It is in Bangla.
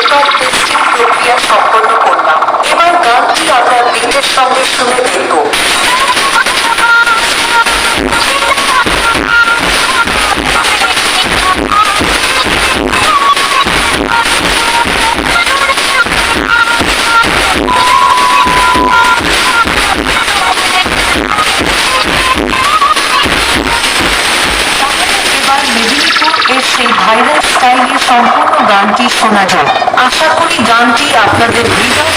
বেকার টেস্টিং প্রক্রিয়া সম্পন্ন করলাম। এবার গানটি আমরা বিটের সঙ্গে শুনে দেখব। সেই ভাইরাল স্টাইলে সম্পূর্ণ গানটি শোনা যায়। আশা করি গানটি আপনাদের হৃদয়